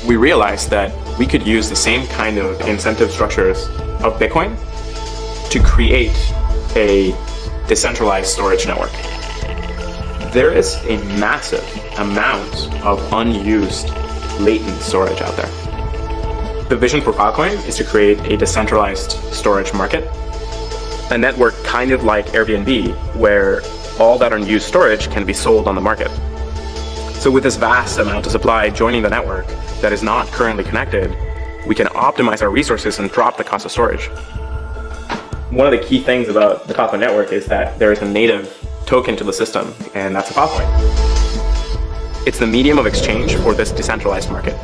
we realized that we could use the same kind of incentive structures of Bitcoin to create a decentralized storage network. There is a massive amount of unused latent storage out there. The vision for Filecoin is to create a decentralized storage market, a network kind of like Airbnb, where all that unused storage can be sold on the market. So with this vast amount of supply joining the network that is not currently connected, we can optimize our resources and drop the cost of storage. One of the key things about the Filecoin network is that there is a native token to the system, and that's a Filecoin. It's the medium of exchange for this decentralized market.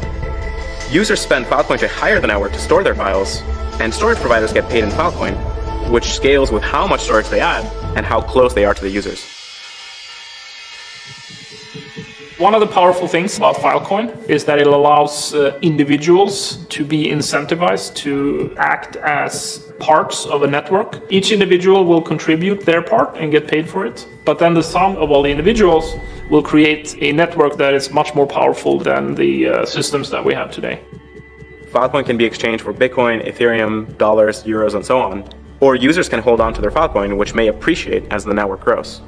Users spend Filecoin to hire the network to store their files, and storage providers get paid in Filecoin, which scales with how much storage they add and how close they are to the users. One of the powerful things about Filecoin is that it allows individuals to be incentivized to act as parts of a network. Each individual will contribute their part and get paid for it, but then the sum of all the individuals will create a network that is much more powerful than the systems that we have today. Filecoin can be exchanged for Bitcoin, Ethereum, dollars, euros, and so on, or users can hold on to their Filecoin, which may appreciate as the network grows.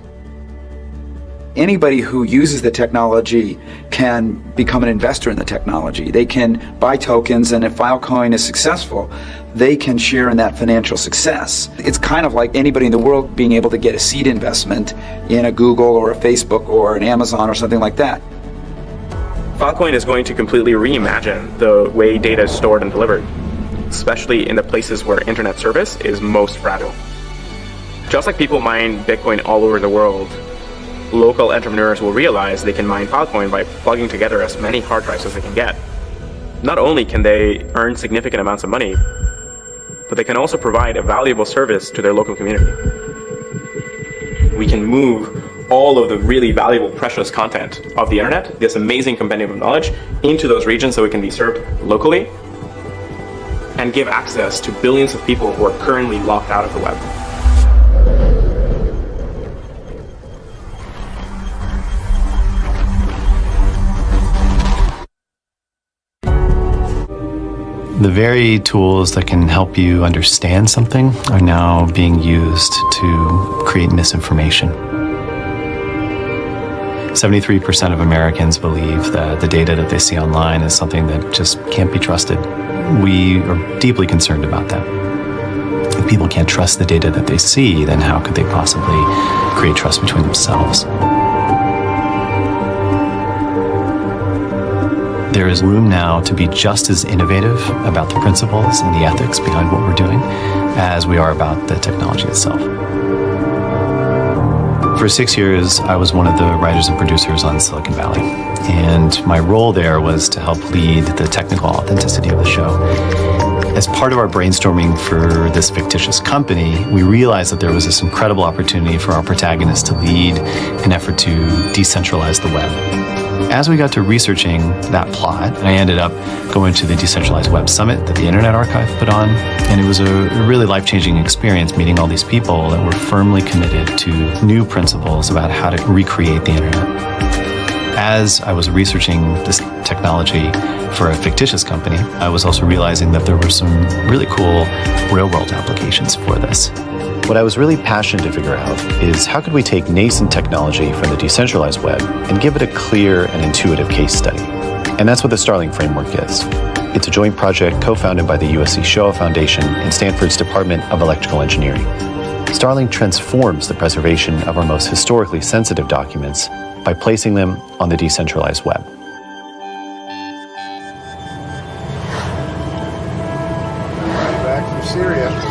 Anybody who uses the technology can become an investor in the technology. They can buy tokens, and if Filecoin is successful, they can share in that financial success. It's kind of like anybody in the world being able to get a seed investment in a Google or a Facebook or an Amazon or something like that. Filecoin is going to completely reimagine the way data is stored and delivered, especially in the places where internet service is most fragile. Just like people mine Bitcoin all over the world, local entrepreneurs will realize they can mine Filecoin by plugging together as many hard drives as they can get. Not only can they earn significant amounts of money, but they can also provide a valuable service to their local community. We can move all of the really valuable, precious content of the internet, this amazing compendium of knowledge, into those regions so it can be served locally and give access to billions of people who are currently locked out of the web. The very tools that can help you understand something are now being used to create misinformation. 73% of Americans believe that the data that they see online is something that just can't be trusted. We are deeply concerned about that. If people can't trust the data that they see, then how could they possibly create trust between themselves? There is room now to be just as innovative about the principles and the ethics behind what we're doing as we are about the technology itself. For 6 years, I was one of the writers and producers on Silicon Valley, and my role there was to help lead the technical authenticity of the show. As part of our brainstorming for this fictitious company, we realized that there was this incredible opportunity for our protagonists to lead an effort to decentralize the web. As we got to researching that plot, I ended up going to the Decentralized Web Summit that the Internet Archive put on, and it was a really life-changing experience meeting all these people that were firmly committed to new principles about how to recreate the Internet. As I was researching this technology for a fictitious company, I was also realizing that there were some really cool real-world applications for this. What I was really passionate to figure out is how could we take nascent technology from the decentralized web and give it a clear and intuitive case study? And that's what the Starling framework is. It's a joint project co-founded by the USC Shoah Foundation and Stanford's Department of Electrical Engineering. Starling transforms the preservation of our most historically sensitive documents by placing them on the decentralized web. Back from Syria.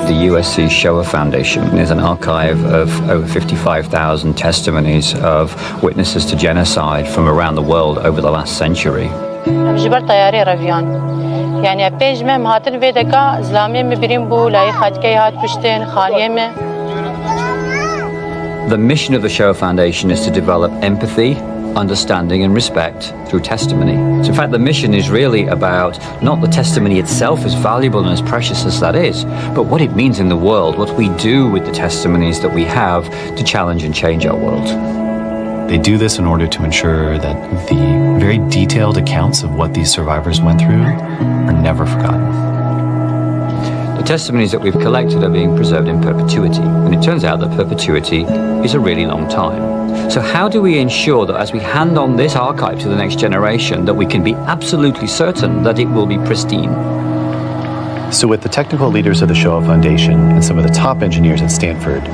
The USC Shoah Foundation is an archive of over 55,000 testimonies of witnesses to genocide from around the world over the last century. The mission of the Shoah Foundation is to develop empathy, understanding and respect through testimony. So in fact, the mission is really about not the testimony itself, as valuable and as precious as that is, but what it means in the world, what we do with the testimonies that we have to challenge and change our world. They do this in order to ensure that the very detailed accounts of what these survivors went through are never forgotten. The testimonies that we've collected are being preserved in perpetuity, and it turns out that perpetuity is a really long time. So how do we ensure that as we hand on this archive to the next generation, that we can be absolutely certain that it will be pristine? So with the technical leaders of the Shoah Foundation and some of the top engineers at Stanford,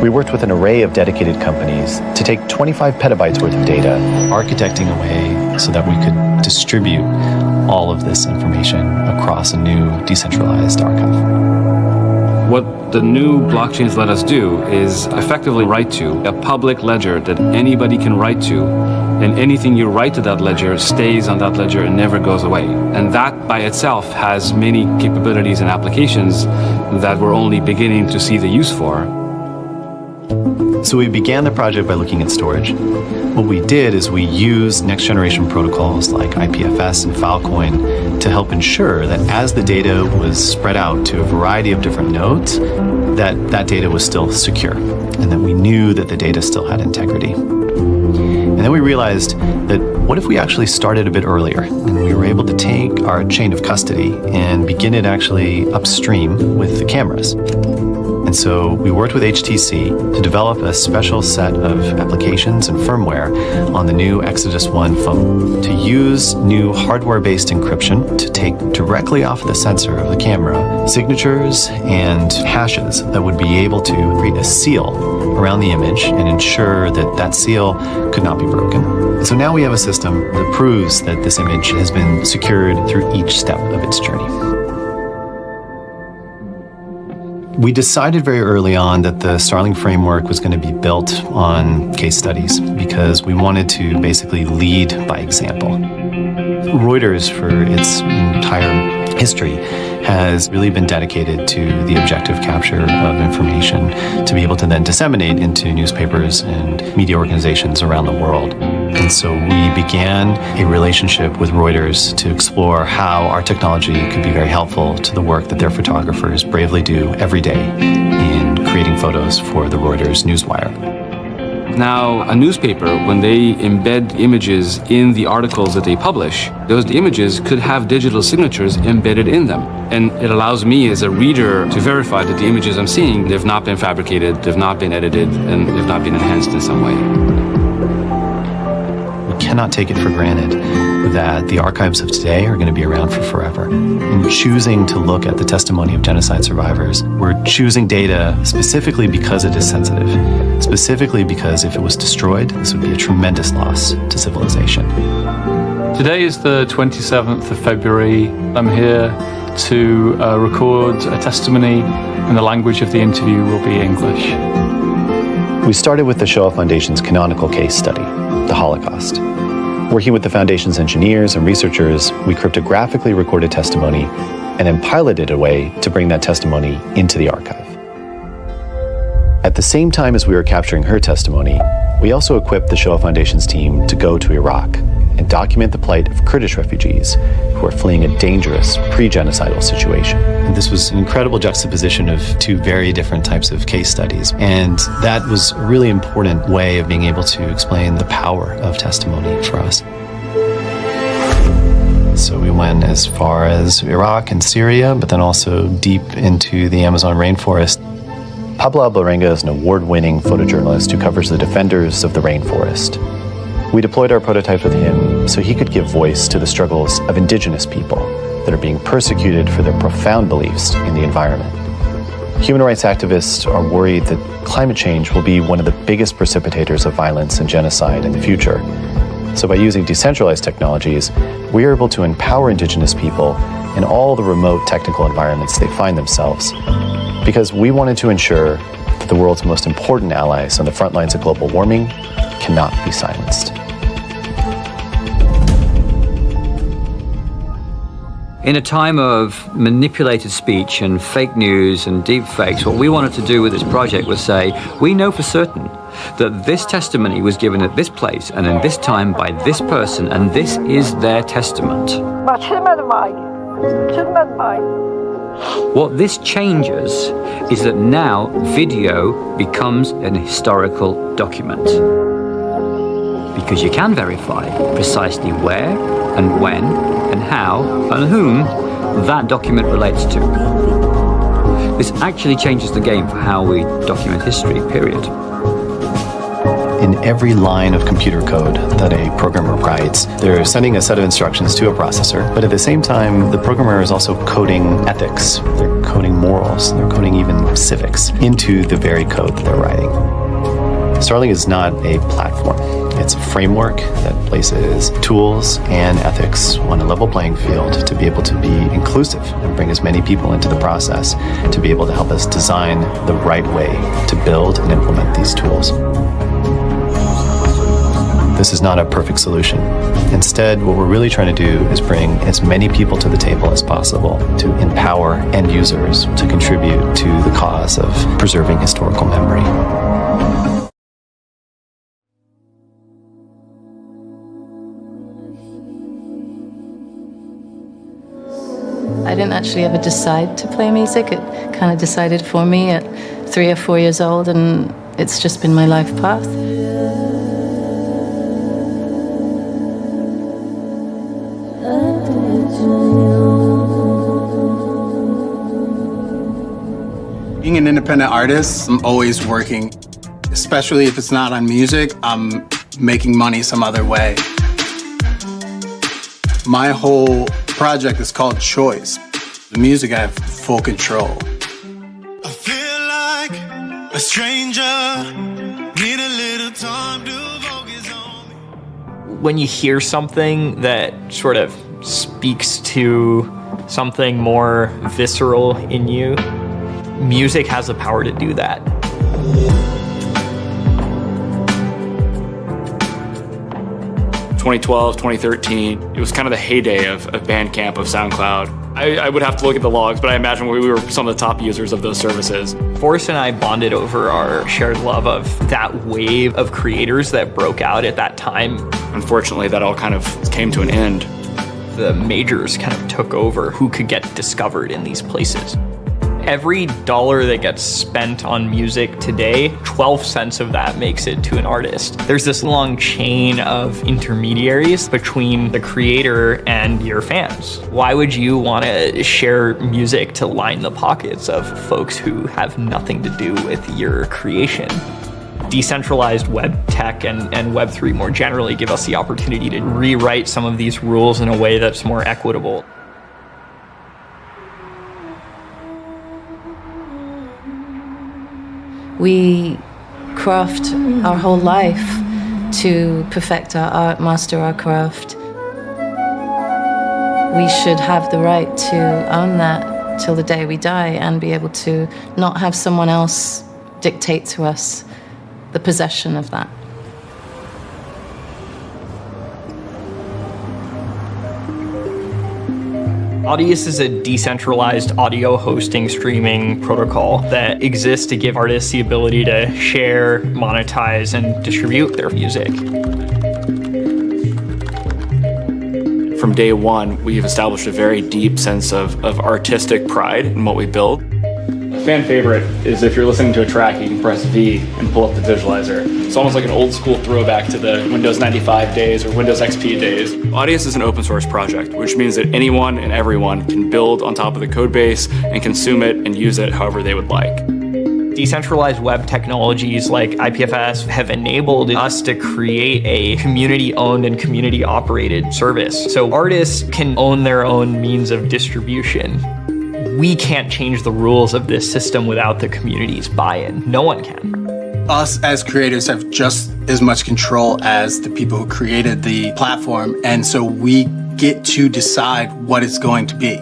we worked with an array of dedicated companies to take 25 petabytes worth of data, architecting a way so that we could distribute all of this information across a new decentralized archive. What the new blockchains let us do is effectively write to a public ledger that anybody can write to, and anything you write to that ledger stays on that ledger and never goes away. And that by itself has many capabilities and applications that we're only beginning to see the use for. So we began the project by looking at storage. What we did is we used next generation protocols like IPFS and Filecoin to help ensure that as the data was spread out to a variety of different nodes, that data was still secure and that we knew that the data still had integrity. And then we realized that what if we actually started a bit earlier and we were able to take our chain of custody and begin it actually upstream with the cameras. And so we worked with HTC to develop a special set of applications and firmware on the new Exodus 1 phone to use new hardware-based encryption to take directly off the sensor of the camera signatures and hashes that would be able to create a seal around the image and ensure that that seal could not be broken. So now we have a system that proves that this image has been secured through each step of its journey. We decided very early on that the Starling framework was going to be built on case studies because we wanted to basically lead by example. Reuters, for its entire history, has really been dedicated to the objective capture of information to be able to then disseminate into newspapers and media organizations around the world. And so we began a relationship with Reuters to explore how our technology could be very helpful to the work that their photographers bravely do every day in creating photos for the Reuters newswire. Now, a newspaper, when they embed images in the articles that they publish, those images could have digital signatures embedded in them. And it allows me as a reader to verify that the images I'm seeing, they've not been fabricated, they've not been edited, and they've not been enhanced in some way. We cannot take it for granted that the archives of today are going to be around for forever. In choosing to look at the testimony of genocide survivors, we're choosing data specifically because it is sensitive, specifically because if it was destroyed, this would be a tremendous loss to civilization. Today is the 27th of February. I'm here to record a testimony, and the language of the interview will be English. We started with the Shoah Foundation's canonical case study, the Holocaust. Working with the Foundation's engineers and researchers, we cryptographically recorded testimony and then piloted a way to bring that testimony into the archive. At the same time as we were capturing her testimony, we also equipped the Shoah Foundation's team to go to Iraq and document the plight of Kurdish refugees who are fleeing a dangerous pre-genocidal situation. And this was an incredible juxtaposition of two very different types of case studies. And that was a really important way of being able to explain the power of testimony for us. So we went as far as Iraq and Syria, but then also deep into the Amazon rainforest. Pablo Alvarenga is an award-winning photojournalist who covers the defenders of the rainforest. We deployed our prototypes with him so he could give voice to the struggles of indigenous people that are being persecuted for their profound beliefs in the environment. Human rights activists are worried that climate change will be one of the biggest precipitators of violence and genocide in the future. So by using decentralized technologies, we are able to empower indigenous people in all the remote technical environments they find themselves, because we wanted to ensure that the world's most important allies on the front lines of global warming cannot be silenced. In a time of manipulated speech and fake news and deep fakes, what we wanted to do with this project was say, we know for certain that this testimony was given at this place and in this time by this person, and this is their testament. What this changes is that now video becomes an historical document. because you can verify precisely where and when and how and whom that document relates to. This actually changes the game for how we document history, period. In every line of computer code that a programmer writes, they're sending a set of instructions to a processor, but at the same time, the programmer is also coding ethics, they're coding morals, they're coding even civics into the very code that they're writing. Starling is not a platform. It's a framework that places tools and ethics on a level playing field to be able to be inclusive and bring as many people into the process to be able to help us design the right way to build and implement these tools. This is not a perfect solution. Instead, what we're really trying to do is bring as many people to the table as possible to empower end users to contribute to the cause of preserving historical memory. I didn't actually ever decide to play music. It kind of decided for me at 3 or 4 years old, and it's just been my life path. Being an independent artist, I'm always working. Especially if it's not on music, I'm making money some other way. My whole project is called Choice. The music, I have full control. I feel like a stranger, need a little time to focus on me. When you hear something that sort of speaks to something more visceral in you, music has the power to do that. In 2012, 2013, it was kind of the heyday of Bandcamp, of SoundCloud. I would have to look at the logs, but I imagine we were some of the top users of those services. Forrest and I bonded over our shared love of that wave of creators that broke out at that time. Unfortunately, that all kind of came to an end. The majors kind of took over who could get discovered in these places. Every dollar that gets spent on music today, 12 cents of that makes it to an artist. There's this long chain of intermediaries between the creator and your fans. Why would you want to share music to line the pockets of folks who have nothing to do with your creation? Decentralized web tech and Web3 more generally give us the opportunity to rewrite some of these rules in a way that's more equitable. We craft our whole life to perfect our art, master our craft. We should have the right to own that till the day we die and be able to not have someone else dictate to us the possession of that. Audius is a decentralized audio hosting streaming protocol that exists to give artists the ability to share, monetize, and distribute their music. From day one, we've established a very deep sense of artistic pride in what we build. A fan favorite is if you're listening to a track, you can press V and pull up the visualizer. It's almost like an old school throwback to the Windows 95 days or Windows XP days. Audius is an open source project, which means that anyone and everyone can build on top of the code base and consume it and use it however they would like. Decentralized web technologies like IPFS have enabled us to create a community-owned and community-operated service. So artists can own their own means of distribution. We can't change the rules of this system without the community's buy-in. No one can. Us as creators have just as much control as the people who created the platform, and so we get to decide what it's going to be.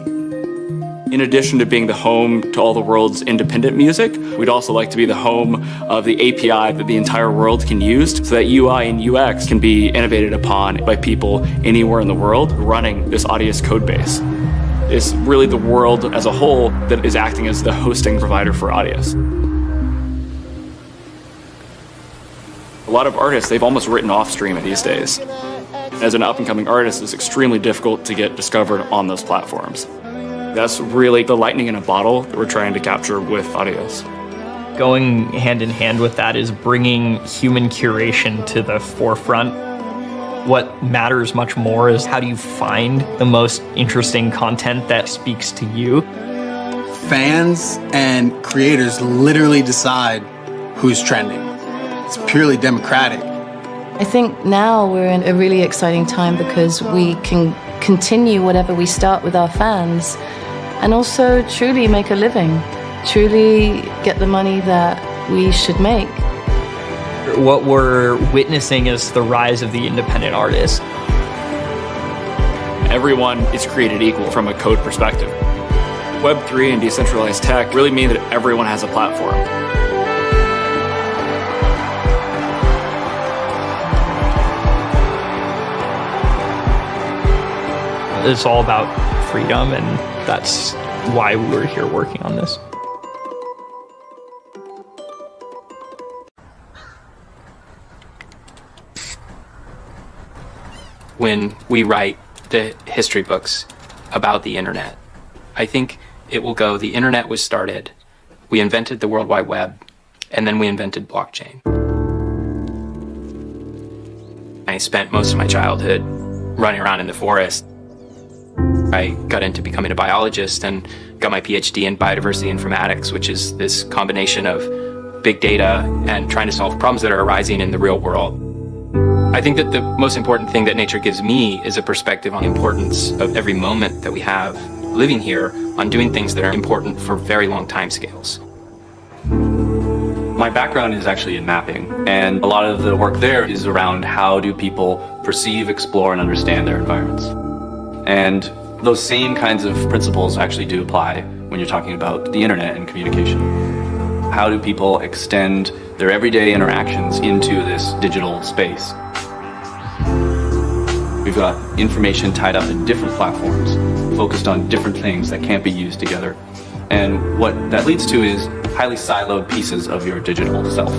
In addition to being the home to all the world's independent music, we'd also like to be the home of the API that the entire world can use so that UI and UX can be innovated upon by people anywhere in the world running this Audius code base. It's really the world as a whole that is acting as the hosting provider for Audius. A lot of artists, they've almost written off streaming these days. As an up-and-coming artist, it's extremely difficult to get discovered on those platforms. That's really the lightning in a bottle that we're trying to capture with Audius. Going hand in hand with that is bringing human curation to the forefront. What matters much more is how do you find the most interesting content that speaks to you. Fans and creators literally decide who's trending. It's purely democratic. I think now we're in a really exciting time because we can continue whatever we start with our fans and also truly make a living, truly get the money that we should make. What we're witnessing is the rise of the independent artist. Everyone is created equal from a code perspective. Web3 and decentralized tech really mean that everyone has a platform. It's all about freedom, and that's why we're here working on this. When we write the history books about the internet, I think it will go, the internet was started, we invented the World Wide Web, and then we invented blockchain. I spent most of my childhood running around in the forest. I got into becoming a biologist and got my PhD in biodiversity informatics, which is this combination of big data and trying to solve problems that are arising in the real world. I think that the most important thing that nature gives me is a perspective on the importance of every moment that we have living here on doing things that are important for very long time scales. My background is actually in mapping, and a lot of the work there is around how do people perceive, explore, and understand their environments. And those same kinds of principles actually do apply when you're talking about the internet and communication. How do people extend their everyday interactions into this digital space? We've got information tied up in different platforms, focused on different things that can't be used together. And what that leads to is highly siloed pieces of your digital self.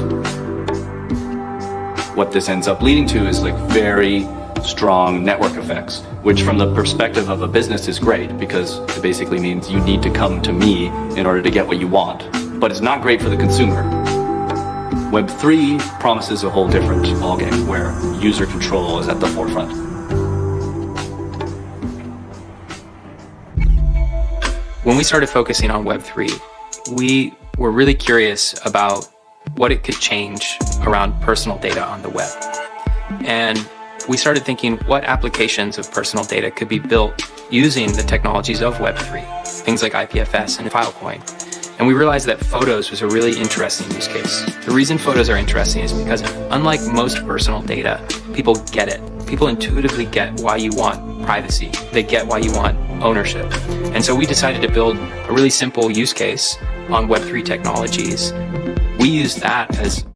What this ends up leading to is like very strong network effects, which from the perspective of a business is great because it basically means you need to come to me in order to get what you want. But it's not great for the consumer. Web3 promises a whole different ballgame where user control is at the forefront. When we started focusing on Web3, we were really curious about what it could change around personal data on the web. And we started thinking what applications of personal data could be built using the technologies of Web3, things like IPFS and Filecoin. And we realized that photos was a really interesting use case. The reason photos are interesting is because unlike most personal data, people get it. People intuitively get why you want privacy. They get why you want ownership. And so we decided to build a really simple use case on Web3 technologies. We use that as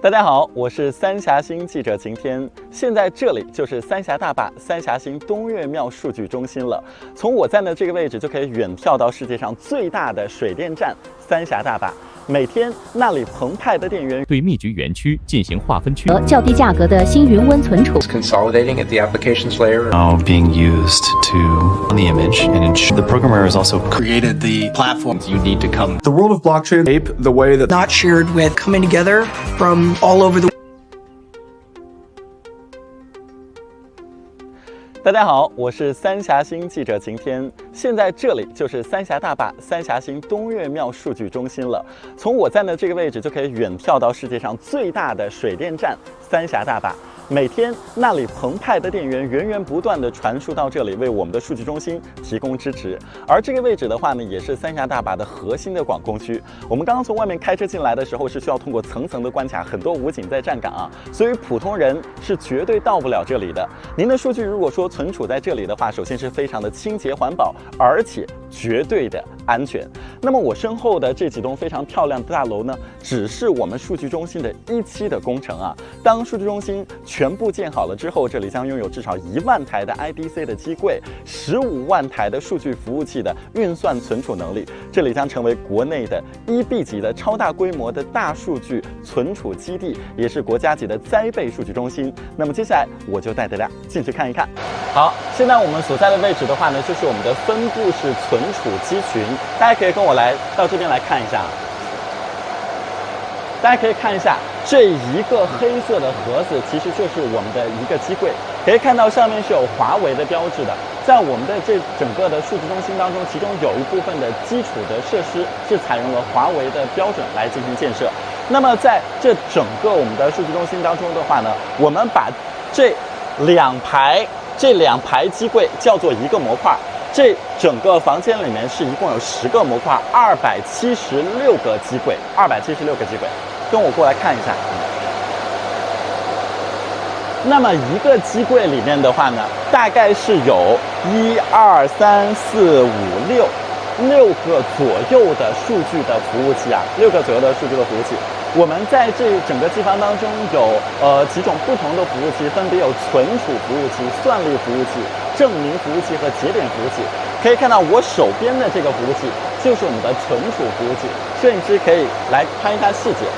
大家好，我是三峡星记者晴天，现在这里就是三峡大坝三峡星东岳庙数据中心了。从我站的这个位置就可以远眺到世界上最大的水电站三峡大坝。每天那里澎湃的电源对密集园区进行划分区，较低价格的新云温存储。Consolidating at the applications layer. Now being used to on the image and ensure the programmer has also created the platforms you need to come. The world of blockchain ape the way that not shared with coming together from all over the. 大家好，我是三峡星记者晴天，现在这里就是三峡大坝三峡星东岳庙数据中心了。从我站的这个位置就可以远眺到世界上最大的水电站三峡大坝。每天那里澎湃的电源源源不断地传输到这里，为我们的数据中心提供支持。而这个位置的话呢，也是三峡大坝的核心的管控区。我们刚刚从外面开车进来的时候，是需要通过层层的关卡，很多武警在站岗啊，所以普通人是绝对到不了这里的。您的数据如果说存储在这里的话，首先是非常的清洁环保，而且绝对的安全。那么我身后的这几栋非常漂亮的大楼呢，只是我们数据中心的1期的工程啊。当数据中心全部建好了之后，这里将拥有至少1万台的 IDC 的机柜，15万台的数据服务器的运算存储能力。这里将成为国内的1B 级的超大规模的大数据存储基地，也是国家级的灾备数据中心。那么接下来我就带大家进去看一看。好，现在我们所在的位置的话呢，就是我们的分布式存储机群，大家可以跟我来到这边来看一下。大家可以看一下这一个黑色的盒子，其实就是我们的一个机柜。可以看到上面是有华为的标志的。在我们的这整个的数据中心当中，其中有一部分的基础的设施是采用了华为的标准来进行建设。那么在这整个我们的数据中心当中的话呢，我们把这两排机柜叫做一个模块。这整个房间里面是一共有10个模块，276个机柜，276个机柜，跟我过来看一下。那么一个机柜里面的话呢，大概是有1、2、3、4、5、6个左右的数据的服务器啊，6个左右的数据的服务器。我们在这整个机房当中有几种不同的服务器，分别有存储服务器、算力服务器、证明服务器和节点服务器。可以看到我手边的这个服务器就是我们的存储服务器，摄影师可以来看一下细节。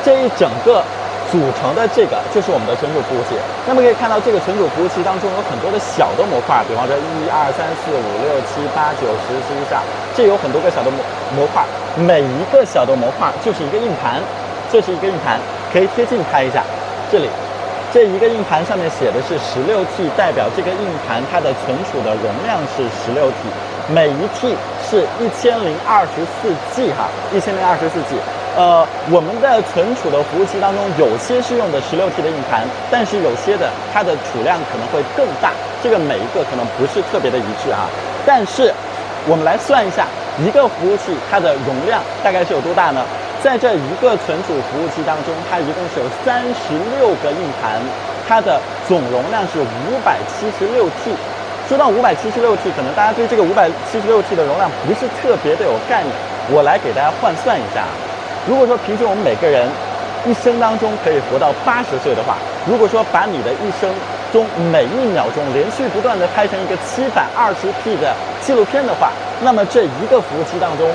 这一整个组成的这个就是我们的存储服务器。那么可以看到这个存储服务器当中有很多的小的模块，比方说1、2、3、4、5、6、7、8、9、10、11、12，这有很多个小的模块，每一个小的模块就是一个硬盘，这是一个硬盘，可以贴近拍一下。这里，这一个硬盘上面写的是16T，代表这个硬盘它的存储的容量是16T，每一 T 是1024G 哈，1024G。我们的存储的服务器当中，有些是用的16T 的硬盘，但是有些的它的储量可能会更大，这个每一个可能不是特别的一致啊。但是我们来算一下，一个服务器它的容量大概是有多大呢？在这一个存储服务器当中，它一共是有36个硬盘，它的总容量是576T。说到576T，可能大家对这个576T 的容量不是特别的有概念，我来给大家换算一下。如果说平均我们每个人一生当中可以活到80岁的话，如果说把你的一生中每1秒钟连续不断的拍成一个720P 的纪录片的话，那么这一个服务器当中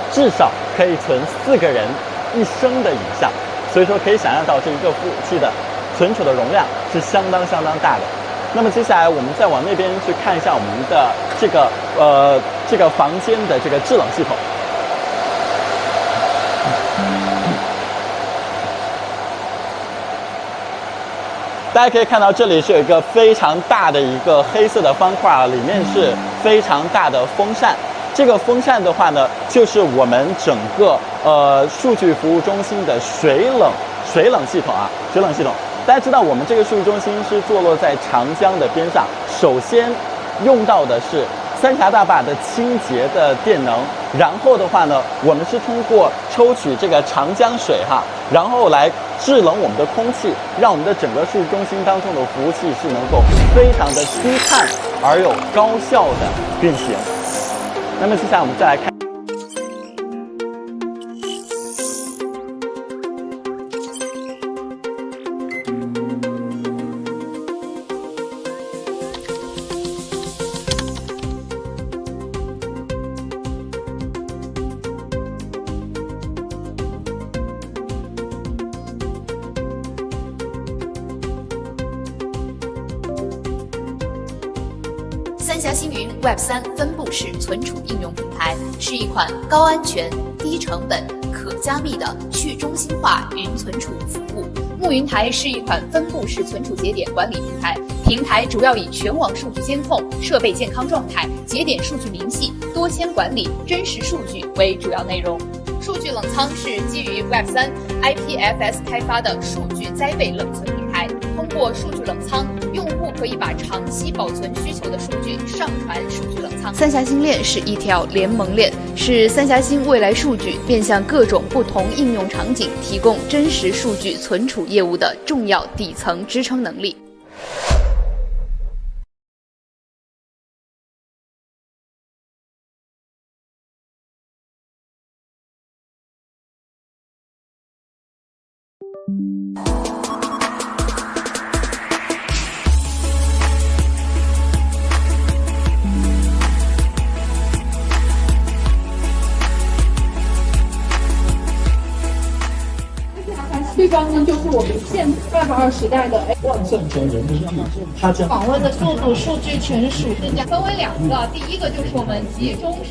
至少可以存4个人一生的影像。所以说可以想象到这一个服务器的存储的容量是相当大的。那么接下来我们再往那边去看一下我们的这个房间的这个制冷系统。大家可以看到，这里是有一个非常大的一个黑色的方块啊，里面是非常大的风扇。这个风扇的话呢，就是我们整个数据服务中心的水冷系统啊，水冷系统。大家知道，我们这个数据中心是坐落在长江的边上，首先用到的是三峡大坝的清洁的电能，然后的话呢，我们是通过抽取这个长江水哈，然后来制冷我们的空气，让我们的整个数据中心当中的服务器是能够非常的低碳而又高效的运行。那么接下来我们再来看。三峡星云 Web3 分布式存储应用平台是一款高安全、低成本、可加密的去中心化云存储服务。木云台是一款分布式存储节点管理平台，平台主要以全网数据监控、设备健康状态、节点数据明细、多签管理、真实数据为主要内容。数据冷仓是基于 Web3 IPFS 开发的数据栽培冷存平台。通过数据冷仓，用户可以把长期保存需求的数据上传数据冷仓。三峡星链是一条联盟链，是三峡星未来数据面向各种不同应用场景提供真实数据存储业务的重要底层支撑能力。这张呢，就是我们现Web 2时代的万圣节人民币，它将访问的速度、数据存储分为2个，第一个就是我们集中式。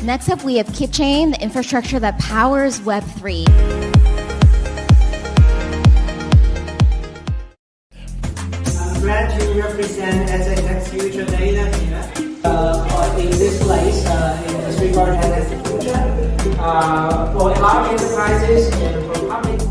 Next up, we have KitChain, the infrastructure that powers Web3. I'm glad to represent as a next future data here. in this place in this regard as the future for large enterprises and for public.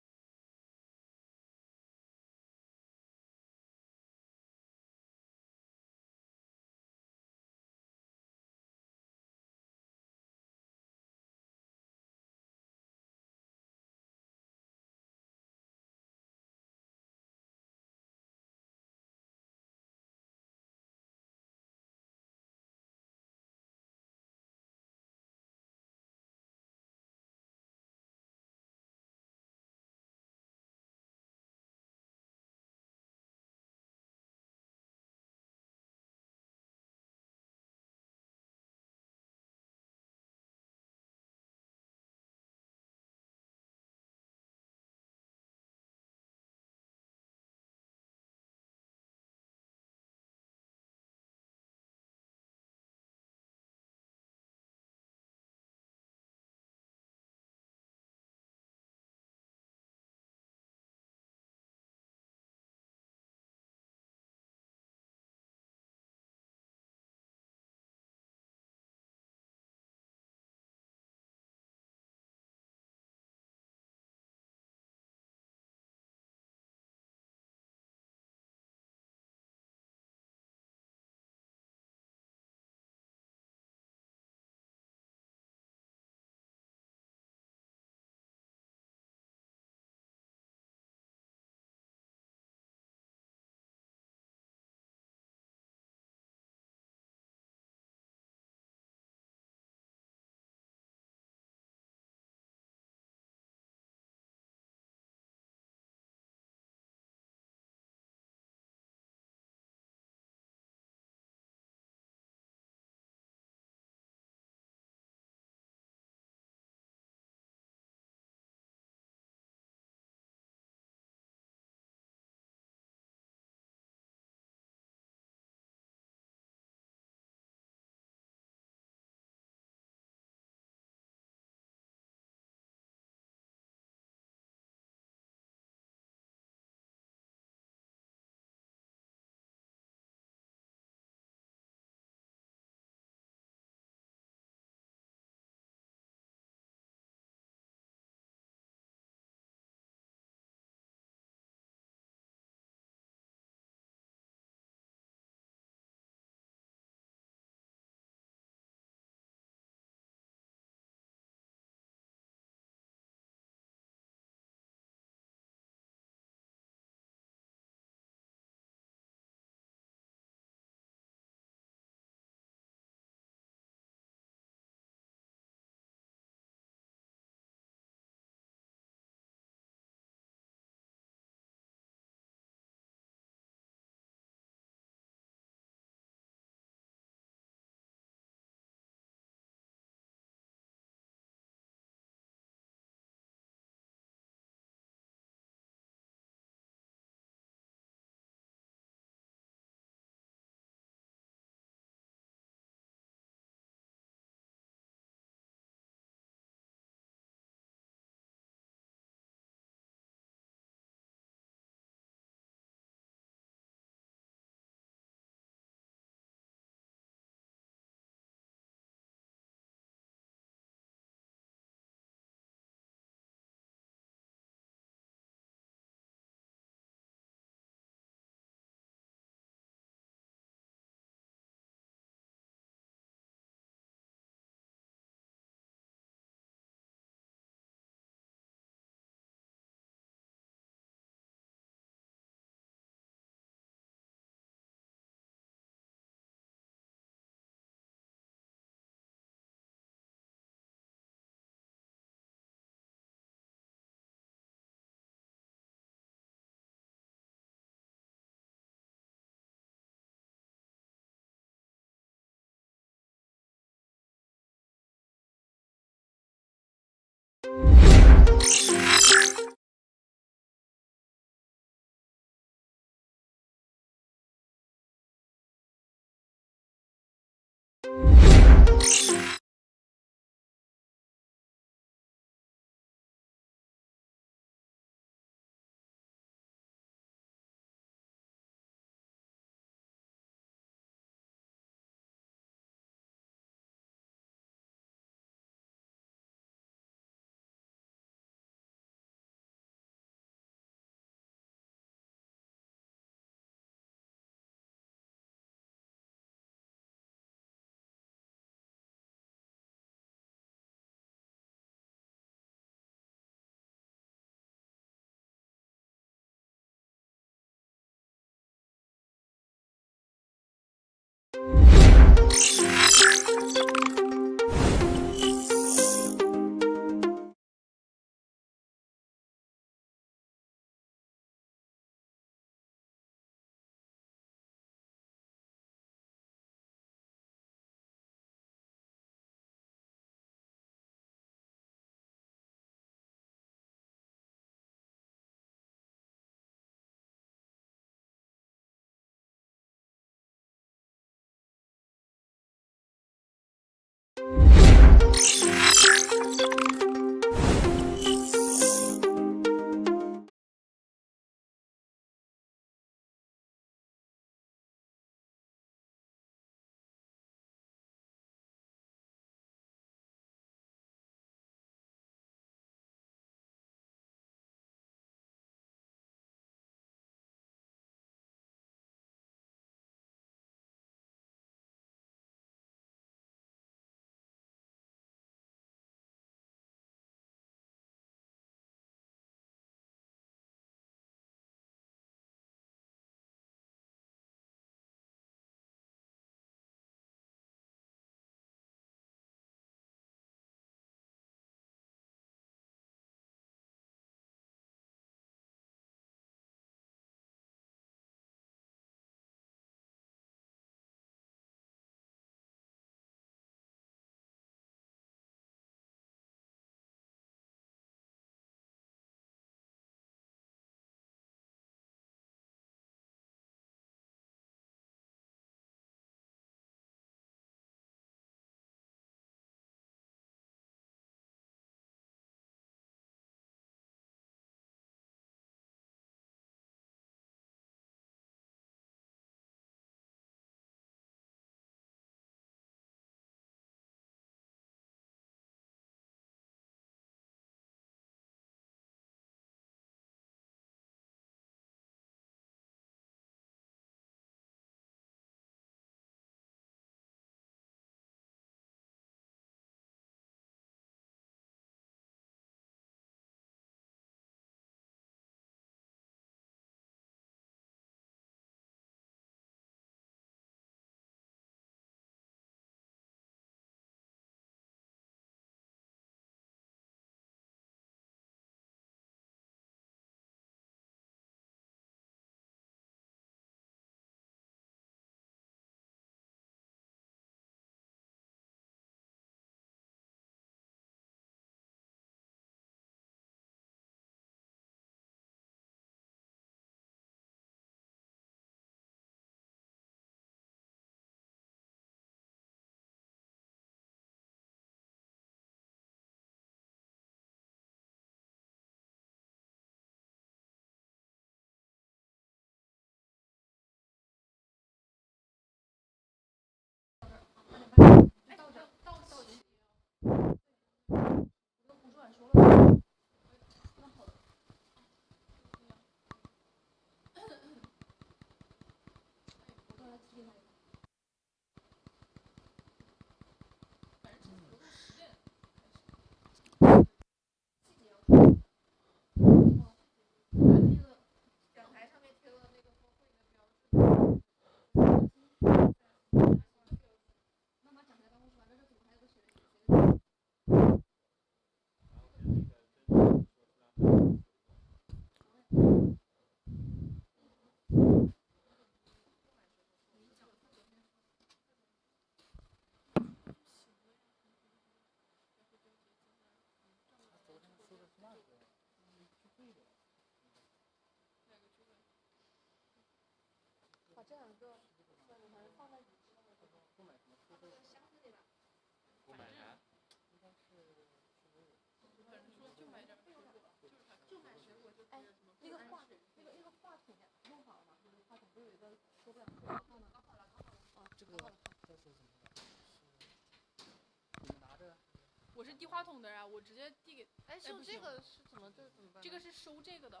我是递话筒的呀，我直接递给。哎，收这个是怎么办？这个是收这个的，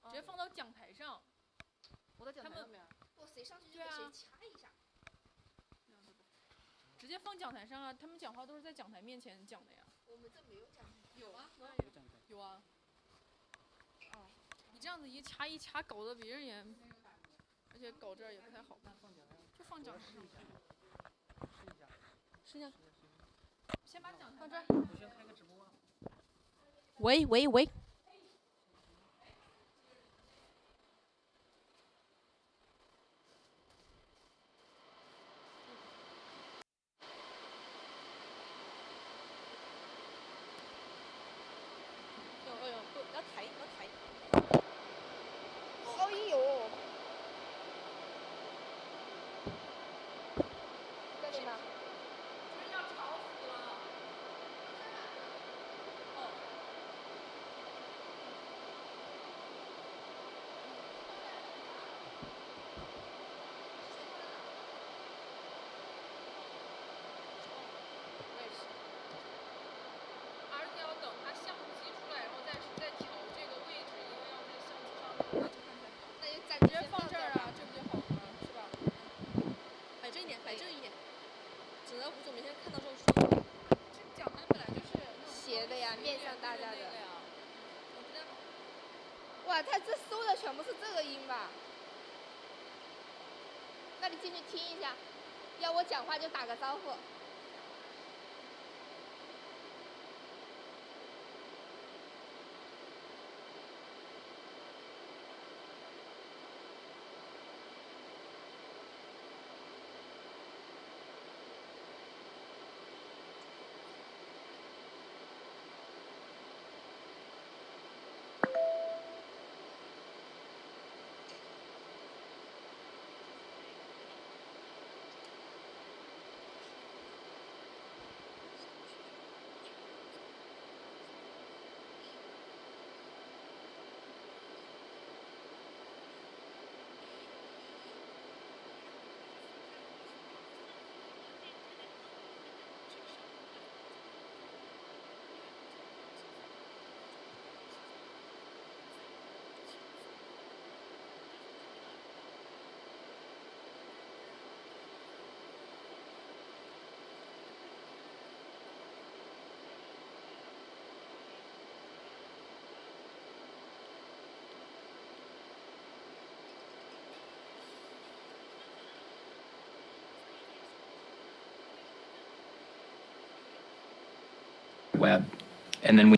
直接放到讲台上。我在讲台上面。不，谁上去就给谁掐一下。直接放讲台上啊！他们讲话都是在讲台面前讲的呀。我们这没有讲台。有啊，有啊。哦，你这样子一掐，搞得别人也，而且搞这儿也不太好看。就放讲台上。试一下。先把讲台放这儿。我先开个直播啊。喂。要抬。哎呦！这里吗？真要吵死了。哦。我也是。而且要等它相机出来，然后再调这个位置，因为要在相机上那个位置看起来好。那就直接放这儿啊，这不就好了吗？是吧？摆正一点。只能胡总明天看到之后说。这讲台本来就是斜的呀，面向大家的。我觉得。哇，他这搜的全部是这个音吧？那你进去听一下，要我讲话就打个招呼。web, and then we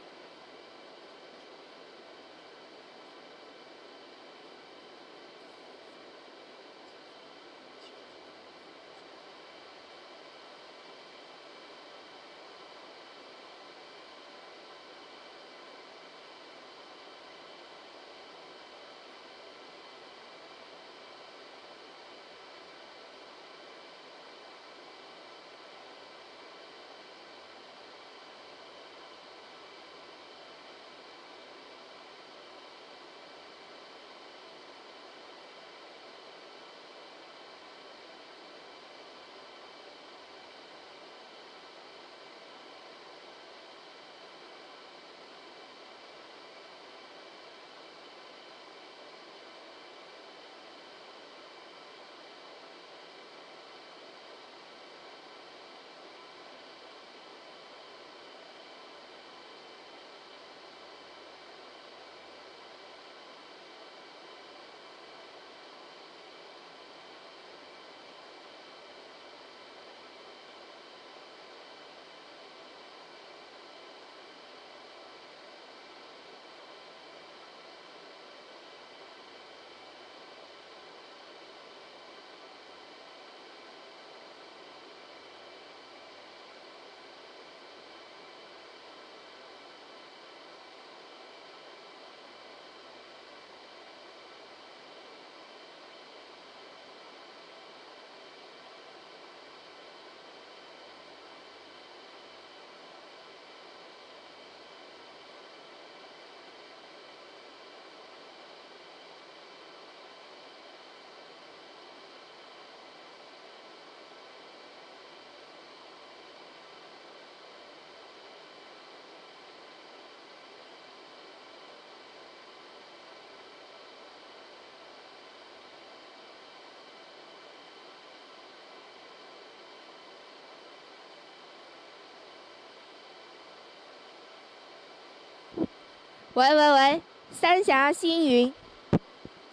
喂喂喂，三峡星云。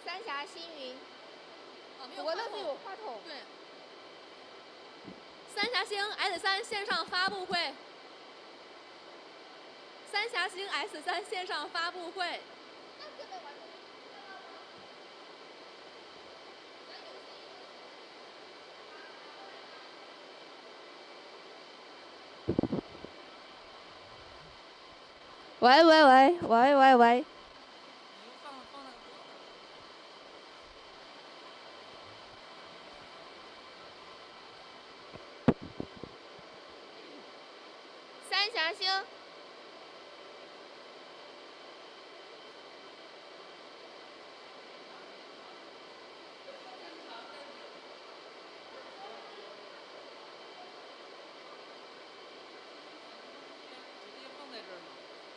三峡星云。我那边有话筒。对。三峡星 S3线上发布会。三峡星 S3线上发布会。喂喂喂喂喂喂。三峡星。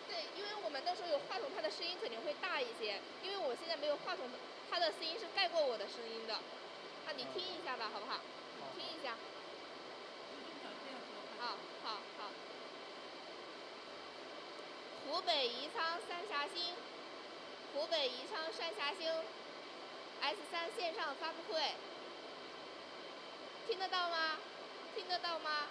对，因为我们到时候有话筒，它的声音肯定会大一些。因为我现在没有话筒，它的声音是盖过我的声音的。啊，你听一下吧，好不好？听一下。好好好。湖北宜昌三峡星，湖北宜昌三峡星 S3线上发布会，听得到吗？听得到吗？